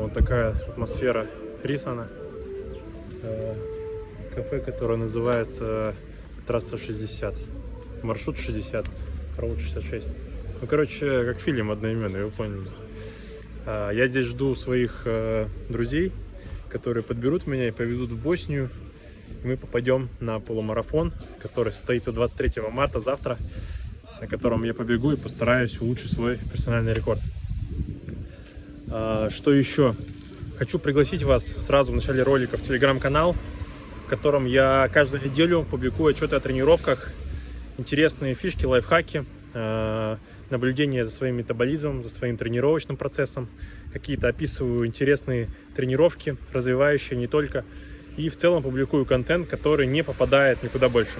Вот такая атмосфера Фрисона. Кафе, которое называется Трасса 60. Маршрут 60, провод 66. Ну, короче, как фильм одноименный, вы поняли. Я здесь жду своих друзей, которые подберут меня и повезут в Боснию. И мы попадем на полумарафон, который состоится 23 марта, завтра, на котором я побегу и постараюсь улучшить свой персональный рекорд. Что еще? Хочу пригласить вас сразу в начале ролика в телеграм-канал, в котором я каждую неделю публикую отчеты о тренировках, интересные фишки, лайфхаки, наблюдение за своим метаболизмом, за своим тренировочным процессом, какие-то описываю интересные тренировки, развивающие не только, и в целом публикую контент, который не попадает никуда больше.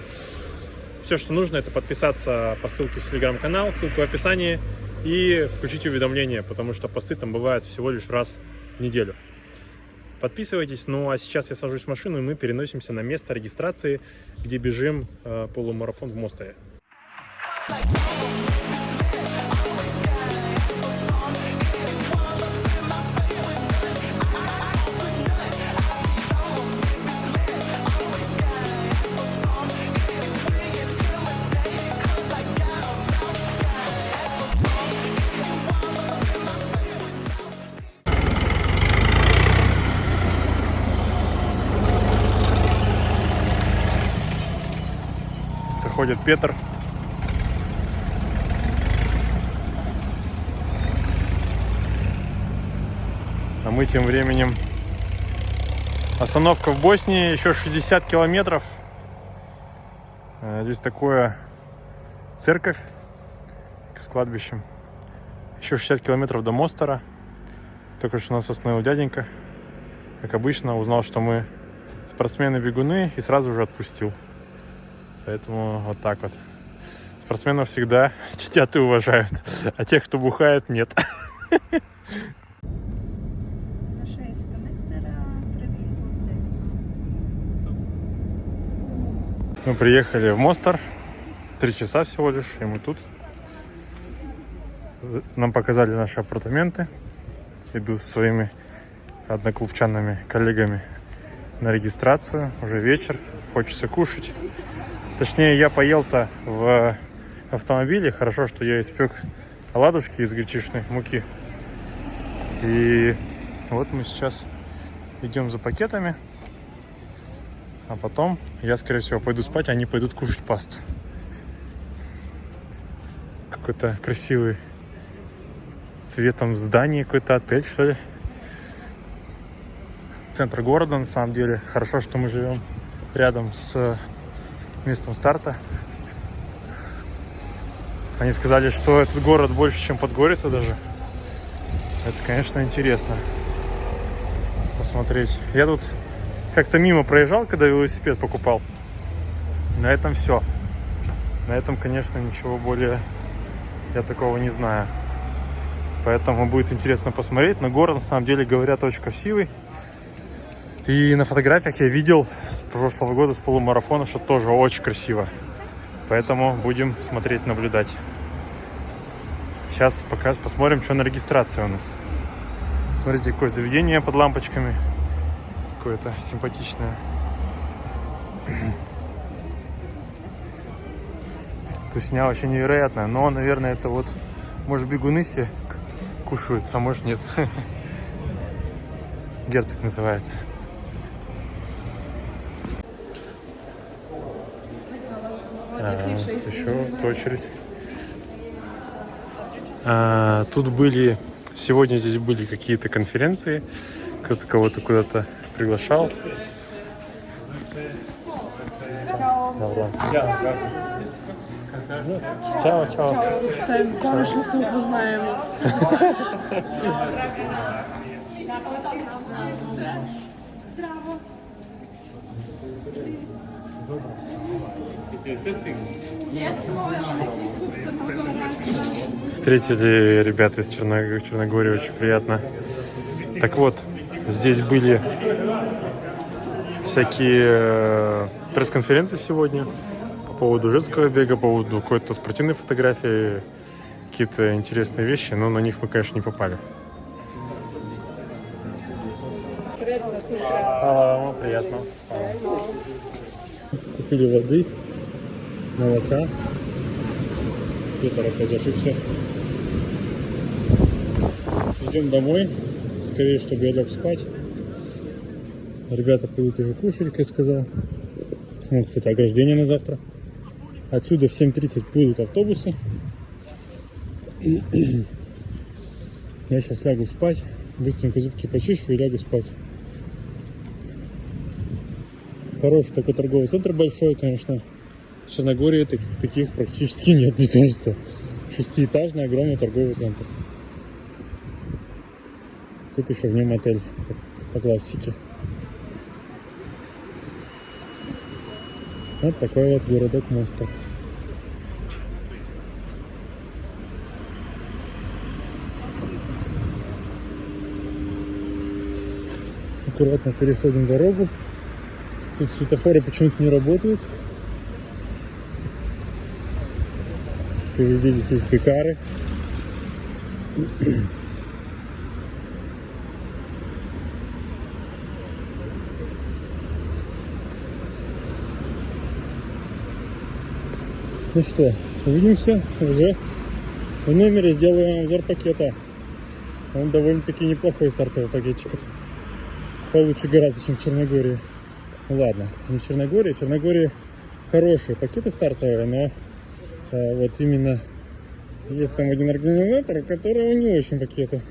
Все, что нужно, это подписаться по ссылке в телеграм-канал, ссылка в описании, и включить уведомления, потому что посты там бывают всего лишь раз в неделю. Подписывайтесь. Ну а сейчас я сажусь в машину, и мы переносимся на место регистрации, где бежим полумарафон в Мостове. Ходит Петр. А мы тем временем... Остановка в Боснии, еще 60 километров. Здесь такое церковь с кладбищем. Еще 60 километров до Мостара. Только что нас остановил дяденька. Как обычно, узнал, что мы спортсмены-бегуны, и сразу же отпустил. Поэтому вот так вот. Спортсменов всегда чтят и уважают, а тех, кто бухает, нет. Мы приехали в Мостар. 3 часа всего лишь, и мы тут. Нам показали наши апартаменты. Иду со своими одноклубчанами, коллегами на регистрацию. Уже вечер, хочется кушать. Точнее, я поел-то в автомобиле. Хорошо, что я испек оладушки из гречишной муки. И вот мы сейчас идем за пакетами. А потом я, скорее всего, пойду спать, а они пойдут кушать пасту. Какой-то красивый цветом здание, какой-то отель, что ли. Центр города, на самом деле. Хорошо, что мы живем рядом с местом старта. Они сказали, что этот город больше, чем Подгорица даже. Это, конечно, интересно посмотреть. Я тут как-то мимо проезжал, когда велосипед покупал. На этом все. На этом, конечно, ничего более я такого не знаю. Поэтому будет интересно посмотреть. Но город, на самом деле, говорят, очень красивый. И на фотографиях я видел с прошлого года, с полумарафона, что тоже очень красиво. Поэтому будем смотреть, наблюдать. Сейчас пока посмотрим, что на регистрации у нас. Смотрите, какое заведение под лампочками. Какое-то симпатичное. Тусня вообще невероятная. Но, наверное, это вот, может, бегуны все кушают, а может, нет. Герцог называется. Еще очередь. Тут были... Сегодня здесь были какие-то конференции. Кто-то кого-то куда-то приглашал. Чао, чао. Конечно, мы знаем. Встретили ребята из Черногории, очень приятно. Так вот, здесь были всякие пресс-конференции сегодня по поводу женского бега, по поводу какой-то спортивной фотографии, какие-то интересные вещи, но на них мы, конечно, не попали. Ну, приятно. Купили воды, молока. Петр опять ошибся. Идем домой, скорее, чтобы я лег спать. Ребята придут уже кушать, как я сказал. Вот, кстати, ограждение на завтра. Отсюда в 7:30 будут автобусы. Я сейчас лягу спать. Быстренько зубки почищу и лягу спать. Хороший такой торговый центр большой, конечно. В Черногории таких практически нет, мне кажется. 6-этажный огромный торговый центр. Тут еще в нем отель по классике. Вот такой вот городок Мостер. Аккуратно переходим дорогу. Тут светофоры почему-то не работают. И везде здесь есть пекары. Ну что, увидимся уже в номере, сделаю обзор пакета. Он довольно-таки неплохой стартовый пакетчик. Получше гораздо, чем в Черногории. Ну ладно, не в Черногории. В Черногории хорошие пакеты стартовые, но вот именно есть там один организатор, у которого не очень пакеты.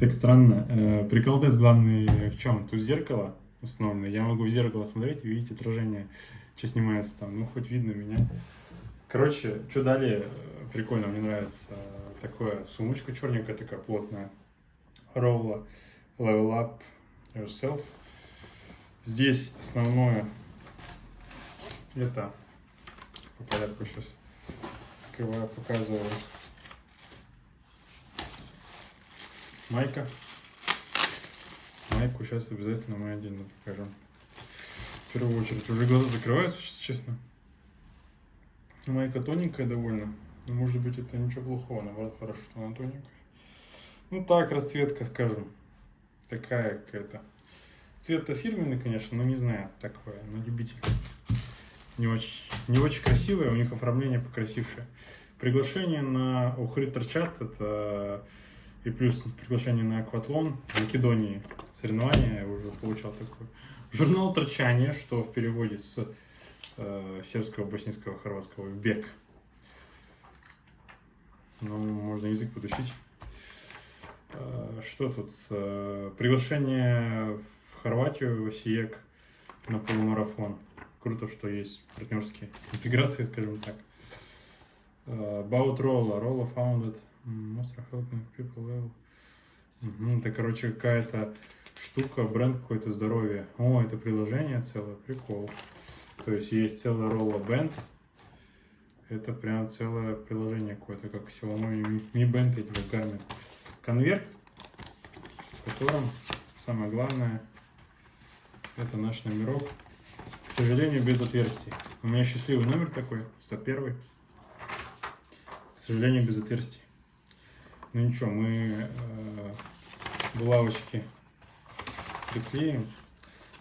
Так странно. Прикол здесь главный в чем? Тут зеркало основное. Я могу в зеркало смотреть и видеть отражение, что снимается там. Ну, хоть видно меня. Короче, что далее? Прикольно, мне нравится такая сумочка черненькая, такая плотная. Rolla Level Up Yourself. Здесь основное это по порядку сейчас открываю, показываю. Майка. Майку сейчас обязательно мы отдельно покажем. В первую очередь уже глаза закрываются, честно. Майка тоненькая довольно. Но может быть это ничего плохого, наоборот хорошо, что она тоненькая. Ну так, расцветка, скажем, такая какая-то. Цвет-то фирменный, конечно, но не знаю, такое, на любителя. Не очень красивое, у них оформление покрасившее. Приглашение на Ухры торчат, это и плюс приглашение на акватлон в Македонии. Соревнования я уже получал такое. Журнал торчания, что в переводе с сербского, боснийского, хорватского бег. Ну, можно язык подучить. Что тут? Приглашение в Хорватию, СИЕК на полумарафон. Круто, что есть партнерские интеграции, скажем так. About Rolla founded. Monster helping people level. Это, короче, какая-то штука, бренд какой-то здоровье. О, это приложение целое, прикол. То есть есть целый Rolla Band. Это прям целое приложение какое-то, как Xiaomi Mi Band, эти Garmin. Конверт, в котором самое главное это наш номерок. К сожалению, без отверстий. У меня счастливый номер такой, 101. К сожалению, без отверстий. Ну ничего, мы булавочки приклеим.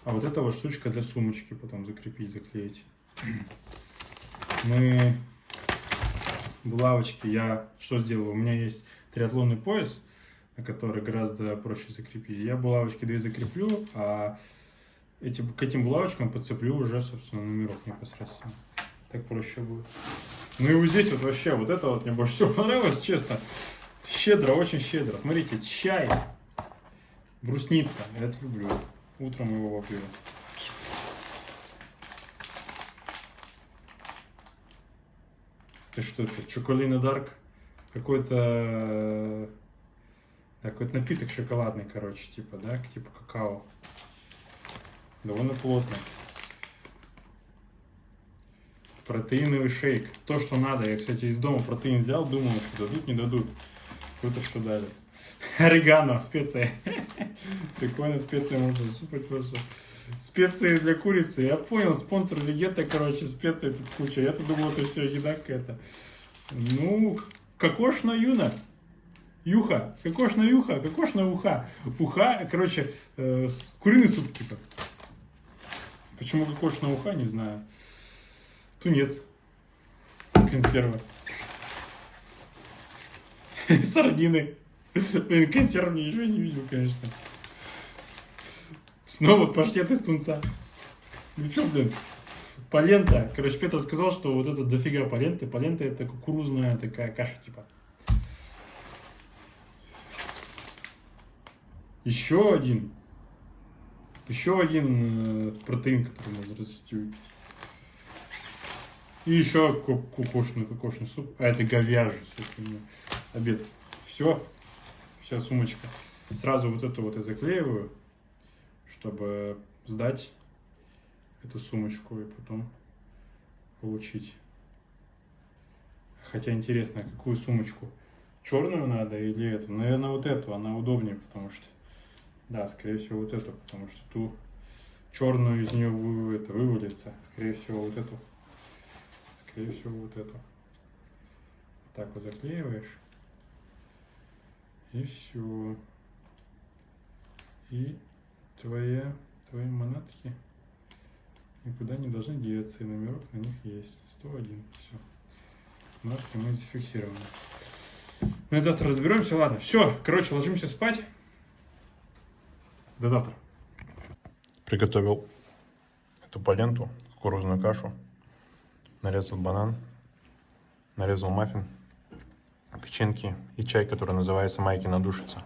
А вот эта вот штучка для сумочки потом закрепить, заклеить. Мы булавочки, я что сделал? У меня есть триатлонный пояс, на который гораздо проще закрепить. Я булавочки 2 закреплю, а к этим булавочкам подцеплю уже, собственно, номерок непосредственно. Так проще будет. Ну и вот здесь вот вообще, вот это вот мне больше всего понравилось, честно. Щедро, очень щедро. Смотрите, чай, брусница, я это люблю. Утром его попью. Это что это? Чоколина Дарк? Какой-то напиток шоколадный, короче, типа, да? Типа какао. Довольно плотный. Протеиновый шейк. То, что надо. Я, кстати, из дома протеин взял, думал, что дадут, не дадут. Круто, что дали. Орегано, специи. Прикольно, специи можно супать просто. Специи для курицы. Я понял, спонсор Вегета, короче, специи тут куча. Я-то думал, это все еда какая-то. Ну, кокошно юна. Юха, кокошная юха, кокошная уха. Уха, короче, куриный суп типа. Почему кокошная уха, не знаю. Тунец. Консервы. Сардины. Блин, консерв ничего не видел, конечно. Снова паштет из тунца. Ну что, блин? Полента. Короче, Петр сказал, что вот это дофига поленты. Полента это кукурузная такая каша, типа. Еще один протеин, который можно растить. И еще кокошный суп. А это говяжий суп. Обед. Все. Вся сумочка. Сразу вот эту вот я заклеиваю, чтобы сдать эту сумочку и потом получить. Хотя интересно, какую сумочку? Черную надо или эту? Наверное, вот эту. Она удобнее, потому что... Да, скорее всего, вот эту. Потому что ту черную из нее вывалится. Скорее всего, вот эту. Скорее всего, вот эту. Так вот заклеиваешь. И все. И твои манатки никуда не должны деться. И номерок на них есть. 101. Все. Манатки мы зафиксированы. Мы завтра разберемся. Ладно, все. Короче, ложимся спать. До завтра. Приготовил эту поленту, кукурузную кашу. Нарезал банан. Нарезал маффин. Печеньки и чай, который называется Майкина душица.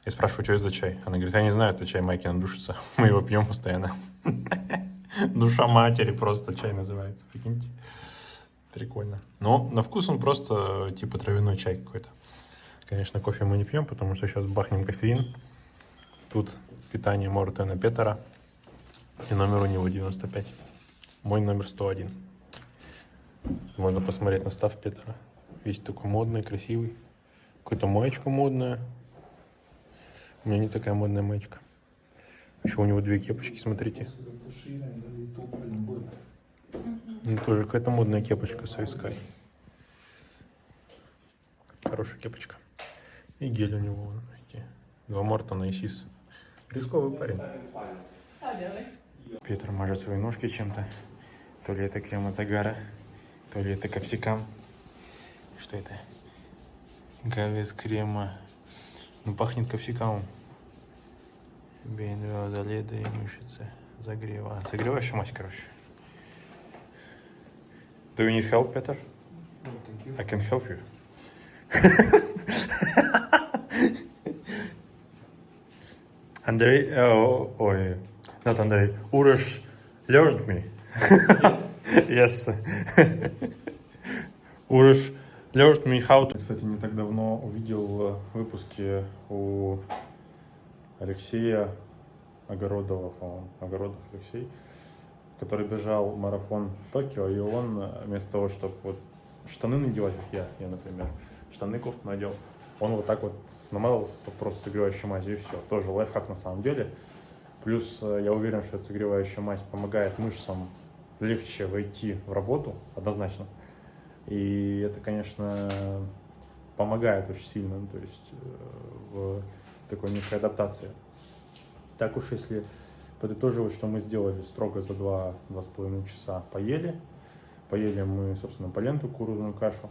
Я спрашиваю, что это за чай? Она говорит, я не знаю, это чай Майкина душица. Мы его пьем постоянно. Душа матери просто чай называется, прикиньте. Прикольно. Но на вкус он просто типа травяной чай какой-то. Конечно, кофе мы не пьем, потому что сейчас бахнем кофеин. Тут питание Мортена Петера. И номер у него 95. Мой номер 101. Можно посмотреть на став Петера. Весь такой модный, красивый. Какую-то маечку модную. У меня не такая модная маечка. Еще у него две кепочки, смотрите. Ну, тоже какая-то модная кепочка советская. Хорошая кепочка. И гель у него, видите. 2 Мортона и Сис. Рисковый парень. Петр мажет свои ножки чем-то. То ли это крем от загара, то ли это капсикам. Что это? Гавез крема. Ну, пахнет капсикамом. Бейнуа, заледа и мышцы. Загрева. Согревающая мазь, короче. Do you need help, Peter? No, thank you. I can help you. Андрей, ой, not Андрей, Урыш learned me. Yes. Урыш learned me how to... Кстати, не так давно увидел выпуски у Алексея Огородова, по-моему, Огородов Алексей, который бежал марафон в Токио, и он вместо того, чтобы вот штаны надевать, как я, например, штаны, кофту надел, он вот так вот намазал просто согревающей мазью, и все. Тоже лайфхак на самом деле. Плюс я уверен, что эта согревающая мазь помогает мышцам легче войти в работу, однозначно. И это, конечно, помогает очень сильно, то есть в такой некой адаптации. Так уж, если подытоживать, что мы сделали строго за 2-2,5 часа, поели. Поели мы, собственно, поленту, кукурузную кашу.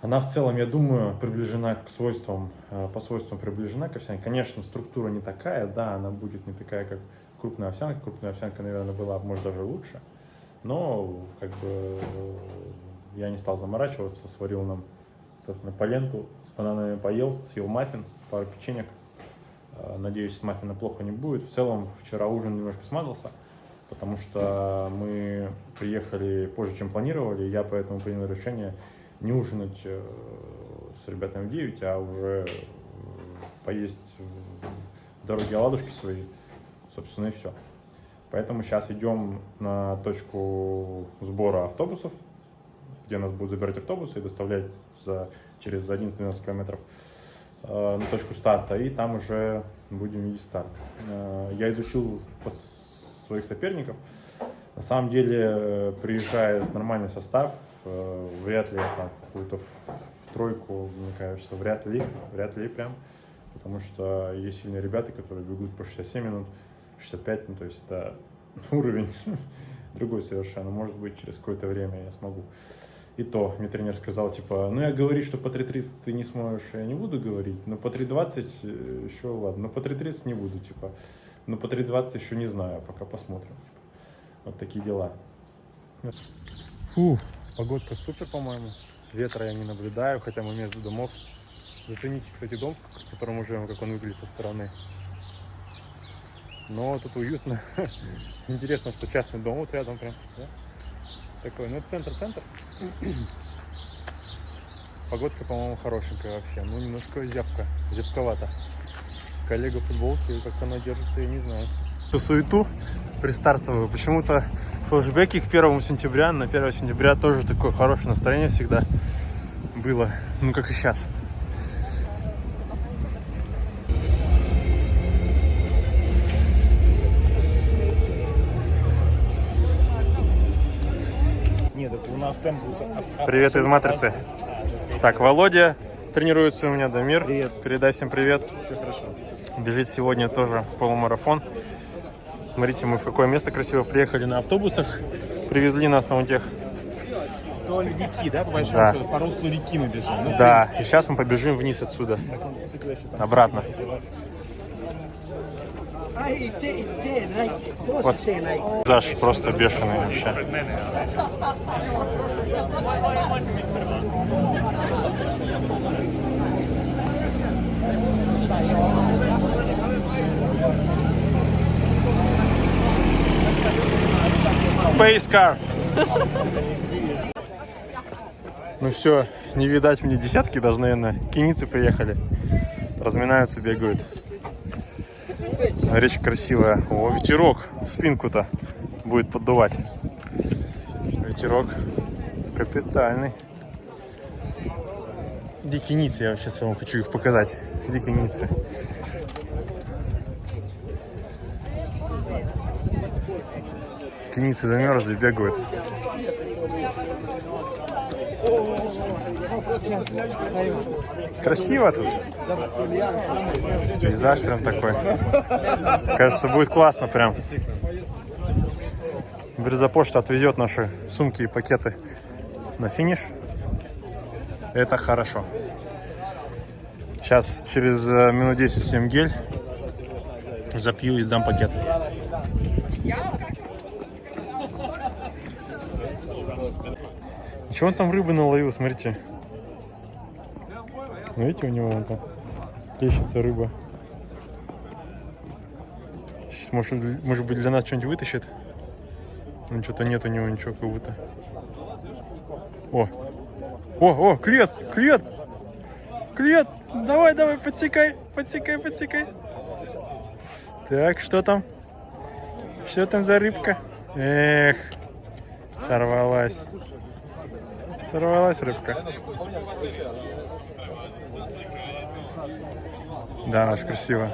Она в целом, я думаю, приближена к свойствам, по свойствам приближена к овсянке. Конечно, структура не такая, да, она будет не такая, как крупная овсянка. Крупная овсянка, наверное, была, может, даже лучше. Но, как бы, я не стал заморачиваться, сварил нам, собственно, поленту, с бананами поел, съел маффин, пару печенек. Надеюсь, с маффина плохо не будет. В целом, вчера ужин немножко смазался, потому что мы приехали позже, чем планировали. Я поэтому принял решение не ужинать с ребятами в 9, а уже поесть в дороге оладушки свои, собственно, и все. Поэтому сейчас идем на точку сбора автобусов, где нас будут забирать автобусы и доставлять через 11-12 километров на точку старта, и там уже будем видеть старт. Я изучил своих соперников. На самом деле приезжает нормальный состав. Вряд ли я там какую-то тройку, мне кажется, вряд ли прям. Потому что есть сильные ребята, которые бегут по 67 минут, 65, ну то есть это уровень другой совершенно. Может быть, через какое-то время я смогу. И то мне тренер сказал, типа, ну я говорю, что по 3.30 ты не сможешь, я не буду говорить, но по 3.20 еще ладно, но по 3.30 не буду, типа, но по 3.20 еще не знаю, пока посмотрим. Типа. Вот такие дела. Фу, погодка супер, по-моему. Ветра я не наблюдаю, хотя мы между домов. Зацените, кстати, дом, в котором мы живем, как он выглядит со стороны. Но тут уютно. Интересно, что частный дом вот рядом прям. Да? Такой, ну это центр. Погодка, по-моему, хорошенькая вообще. Ну, немножко зябковато. Коллега в футболке, как она держится, я не знаю. Ту суету пристартовую. Почему-то флешбеки к 1 сентября. На 1 сентября тоже такое хорошее настроение всегда было. Ну, как и сейчас. Нет, у нас темп... Привет из Матрицы. Так, Володя тренируется у меня, Дамир. Привет. Передай всем привет. Все хорошо. Бежит сегодня тоже полумарафон. Смотрите, мы в какое место красиво приехали на автобусах. Привезли нас на вот тех. То реки, да, по большому Да. счету? По руслу реки мы бежим. Ну, Да, и сейчас мы побежим вниз отсюда. Обратно. Вот. Заш просто бешеный вообще. Pace car. Ну все, не видать мне десятки, даже, наверное, кеницы приехали. Разминаются, бегают. Речь красивая. О, ветерок в спинку-то будет поддувать. Ветерок капитальный. Дикие ницы, я сейчас вам хочу их показать. Дикие ницы. Кеницы замерзли, бегают. Красиво тут. Пейзаж прям такой. Кажется, будет классно прям. Брезопошта отвезет наши сумки и пакеты на финиш. Это хорошо. Сейчас через минут 10 съем гель. Запью и сдам пакет. Чего он там рыбы наловил, смотрите. Видите, у него вон там плещется рыба. Сейчас, может быть, для нас что-нибудь вытащит. Ну, что-то нет у него ничего, как будто. О, клет! Давай, подсекай. Так, что там? Что там за рыбка? Эх, сорвалась рыбка. Да, она же красиво.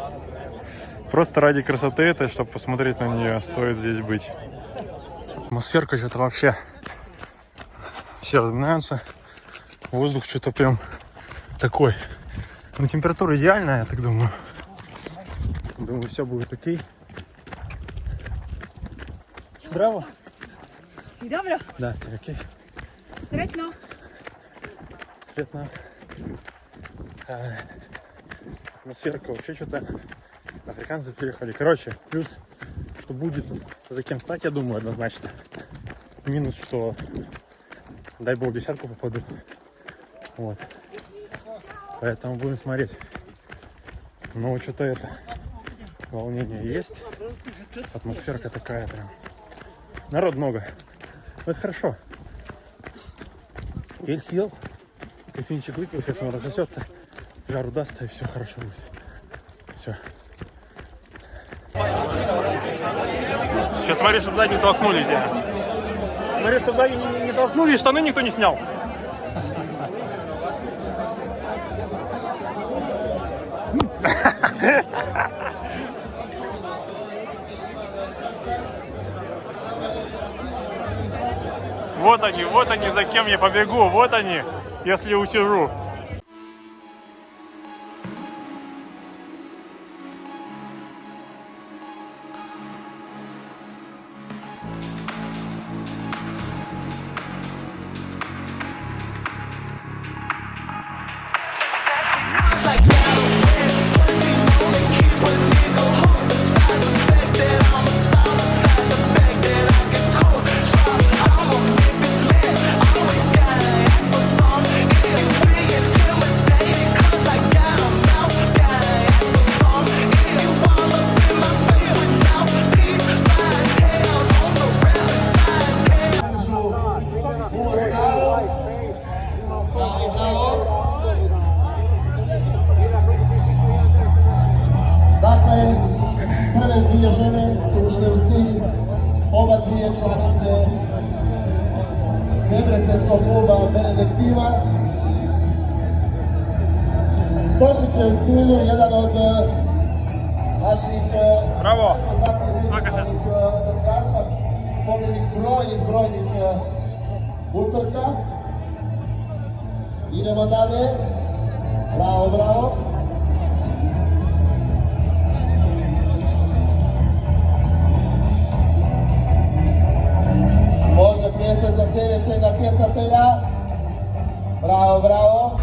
Просто ради красоты это, чтобы посмотреть на нее, стоит здесь быть. Атмосферка что-то вообще. Все разминаются. Воздух что-то прям такой. Но температура идеальная, я так думаю. Думаю, все будет окей. Браво. Си добро? Да, все окей. Сретно. Приятно. Атмосферка вообще что-то. Африканцы приехали. Короче, плюс, что будет за кем стать, я думаю, однозначно. Минус, что дай бог десятку попаду. Вот. Поэтому будем смотреть. Но что-то это волнение есть. Атмосферка такая прям. Народ много. Но это хорошо. Ель съел. Кофейничек выпил, сейчас он рассосется. Жару даст, и все хорошо будет. Все. Сейчас смотри, чтобы сзади не толкнули тебя. Смотри, чтобы сзади не толкнули, штаны никто не снял. Вот они, за кем я побегу, вот они, если усижу. Dakle, prve dvije žene su ušle u cilj, oba dvije članice Debrecenskog kluba Benediktiva. Stošić je u cilju, jedan od naših Bravo! Svaka čast! trkača, pobjednik brojnih utrka. Idemo dalje. Bravo, bravo. Može pjesec za sljedećeg natjecatelja. Bravo, bravo.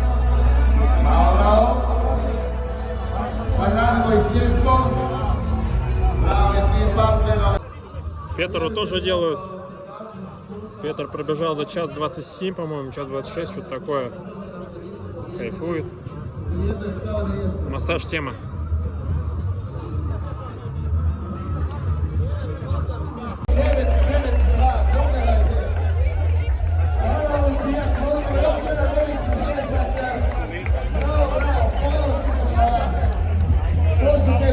Bravo, bravo. Nagradimo ih pljeskom. Bravo, i svim partnerima. Петру тоже делают. Петр пробежал за час 27, по-моему, час 26, что-то такое. Кайфует. Массаж тема.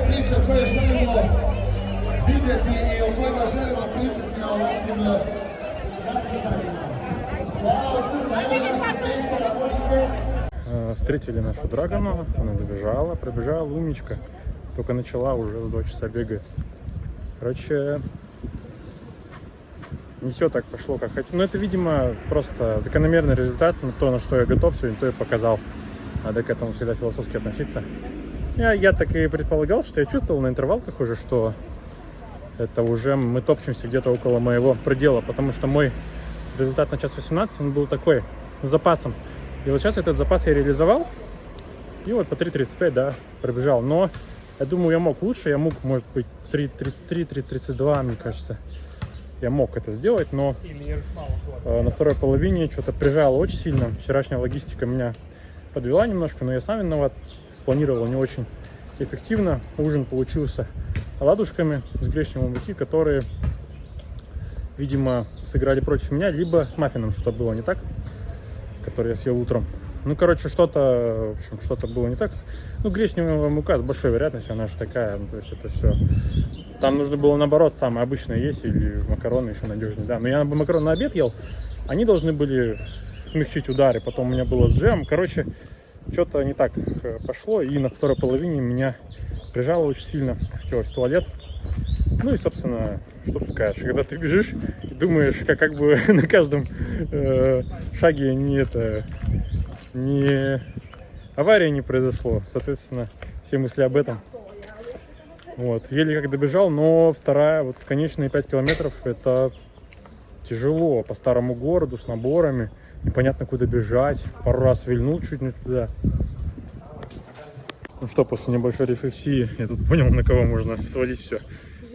Priče koje želimo vidjeti i o kojima želimo pričati na ovakvim natjecanjima. Hvala od srca, evo naša predstavlja volite. Встретили нашу Драгону, она добежала, пробежала, умничка. Только начала, уже за 2 часа бегает. Короче, не все так пошло, как хотел. Но это, видимо, просто закономерный результат. То, на что я готов сегодня, то и показал. Надо к этому всегда философски относиться. Я так и предполагал, что я чувствовал на интервалках уже, что это уже мы топчемся где-то около моего предела, потому что мой результат на час 18, он был такой, с запасом. И вот сейчас этот запас я реализовал, и вот по 3.35, да, пробежал. Но я думаю, я мог лучше, я мог, может быть, 3.33, 3.32, мне кажется. Я мог это сделать, но на второй половине что-то прижало очень сильно. Вчерашняя логистика меня подвела немножко, но я сам виноват. Спланировал не очень эффективно. Ужин получился оладушками с гречневым муки, которые, видимо, сыграли против меня, либо с маффином что-то было не так, который я съел утром. Ну, короче, что-то было не так. Ну, гречневая мука с большой вероятностью, она же такая, ну, то есть это все. Там нужно было, наоборот, самое обычное есть, или макароны еще надежнее, да. Но я макароны на обед ел, они должны были смягчить удары, потом у меня было с джемом. Короче, что-то не так пошло, и на второй половине меня прижало очень сильно, хотелось в туалет. Ну и, собственно, что тут скажешь, когда ты бежишь и думаешь, как бы на каждом шаге не авария не произошло, соответственно, все мысли об этом. Вот, еле как добежал, но вторая, вот конечные 5 километров, это тяжело по старому городу с наборами. Непонятно, куда бежать. Пару раз вильнул чуть не туда. Ну что, после небольшой рефлексии я тут понял, на кого можно свалить все.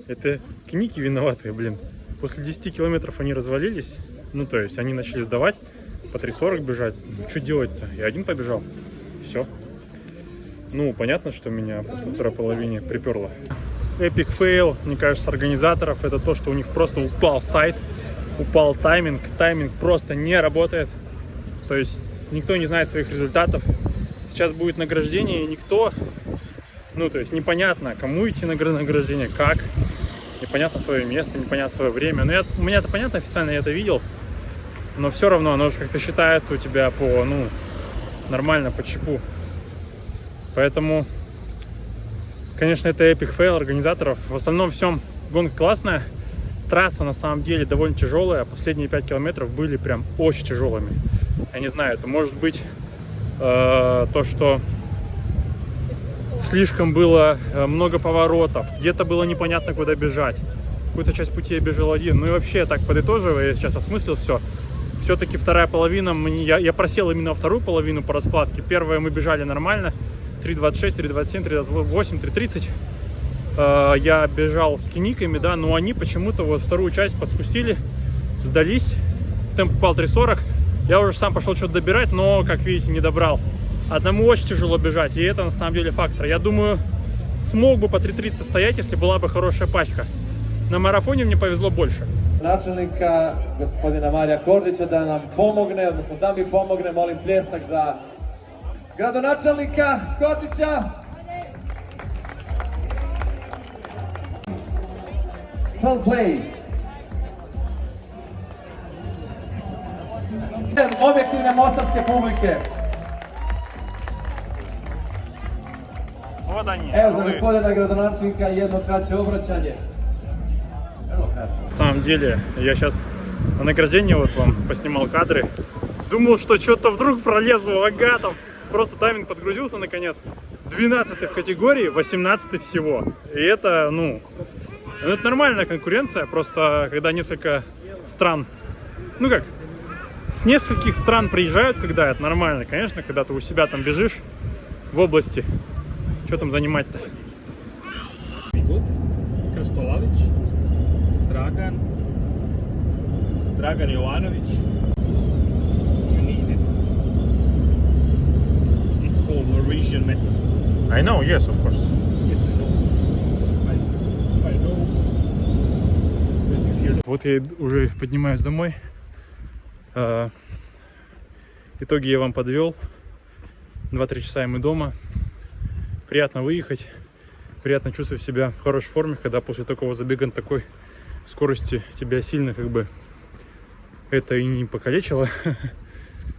Это кники виноватые, блин. После 10 километров они развалились. Ну, то есть они начали сдавать, по 3.40 бежать. Ну, что делать-то? Я один побежал. Все. Ну, понятно, что меня после второй половины приперло. Эпик фейл, мне кажется, организаторов. Это то, что у них просто упал сайт. Упал тайминг, тайминг просто не работает, то есть никто не знает своих результатов. Сейчас будет награждение, и никто, ну то есть непонятно, кому идти на награждение, как, непонятно свое место, непонятно свое время. Но у меня это понятно, официально я это видел, но все равно оно же как-то считается у тебя по, ну, нормально, по чипу. Поэтому, конечно, это эпик фейл организаторов. В остальном всем гонка классная. Трасса на самом деле довольно тяжелая. Последние 5 километров были прям очень тяжелыми. Я не знаю, это может быть то, что слишком было много поворотов. Где-то было непонятно, куда бежать. какую-то часть пути я бежал один. Ну и вообще, так подытоживая, я сейчас осмыслил все. Все-таки вторая половина, я просел именно вторую половину по раскладке. Первая мы бежали нормально, 3.26, 3.27, 3.28, 3.30. Я бежал с киниками, да, но они почему-то вот вторую часть подспустили, сдались. Темп упал 3.40. Я уже сам пошел что-то добирать, но, как видите, не добрал. Одному очень тяжело бежать, и это на самом деле фактор. Я думаю, смог бы по 3.30 стоять, если была бы хорошая пачка. На марафоне мне повезло больше. Načelnika, gospodina Marija Kordića, da nam pomogne, odnosno da mi pomogne, molim pljesak za gradonačelnika Kordića. Well played. Objektivne mostarske publike. Вот они. Evo za gospodina gradonačelnika jedno kraće obraćanje. На самом деле, я сейчас на награждение вот вам поснимал кадры. Думал, что что-то вдруг пролезу, ага, там просто тайминг подгрузился наконец. 12 в категории, 18 всего. И это, ну, это нормальная конкуренция, просто когда несколько стран, ну как, с нескольких стран приезжают, когда это нормально. Конечно, когда ты у себя там бежишь в области, что там занимать-то? Крстолович, Dragan Jovanović. You need it. It's called Norwegian methods. I know, yes, of course. Yes, I know. I know. That you hear. Вот я уже поднимаюсь домой. Итоги я вам подвел. 2-3 часа и мы дома. Приятно выехать. Приятно чувствовать себя в хорошей форме, когда после такого забега на такой скорости тебя сильно как бы это и не покалечило.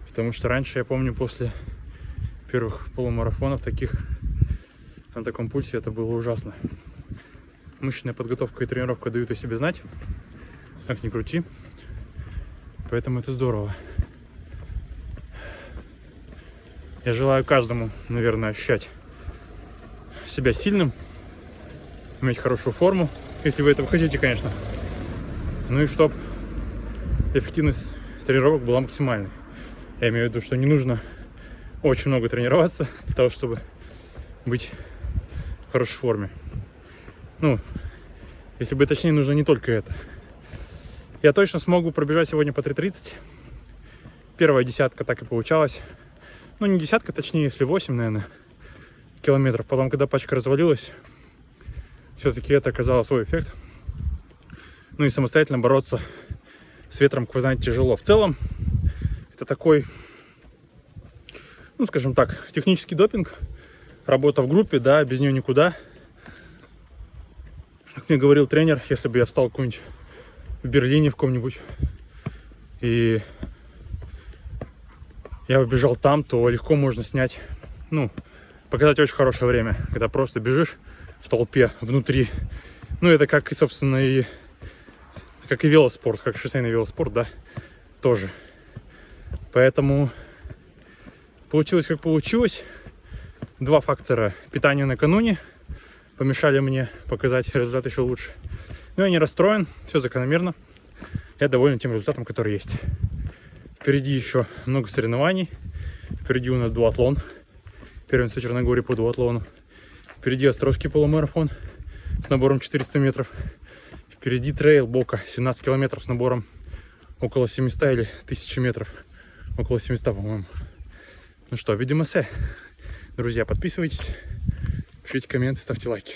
Потому что раньше, я помню, после первых полумарафонов таких на таком пульсе это было ужасно. Мышечная подготовка и тренировка дают о себе знать, как ни крути. Поэтому это здорово. Я желаю каждому, наверное, ощущать себя сильным, иметь хорошую форму, если вы этого хотите, конечно. Ну и чтоб эффективность тренировок была максимальной. Я имею в виду, что не нужно очень много тренироваться для того, чтобы быть в хорошей форме. Ну, если быть точнее, нужно не только это. Я точно смогу пробежать сегодня по 3.30. Первая десятка так и получалась. Ну, не десятка, точнее, если 8, наверное, километров. Потом, когда пачка развалилась, все-таки это оказало свой эффект. Ну и самостоятельно бороться с ветром, как вы знаете, тяжело. В целом, это такой, ну, скажем так, технический допинг. Работа в группе, да, без нее никуда. Как мне говорил тренер, если бы я встал какой-нибудь в Берлине в ком-нибудь и я побежал там, то легко можно снять, ну, показать очень хорошее время, когда просто бежишь в толпе внутри. Ну, это как и, собственно, и как и велоспорт, как шоссейный велоспорт, да, тоже. Поэтому получилось как получилось. Два фактора. Питание накануне помешали мне показать результат еще лучше. Но я не расстроен, все закономерно. Я доволен тем результатом, который есть. Впереди еще много соревнований. Впереди у нас дуатлон. Первенство Черногории по дуатлону. Впереди Острожский полумарафон с набором 400 метров. Впереди трейл Бока, 17 километров с набором около 700 или 1000 метров. Около 700, по-моему. Ну что, видимо, все. Друзья, подписывайтесь, пишите комменты, ставьте лайки.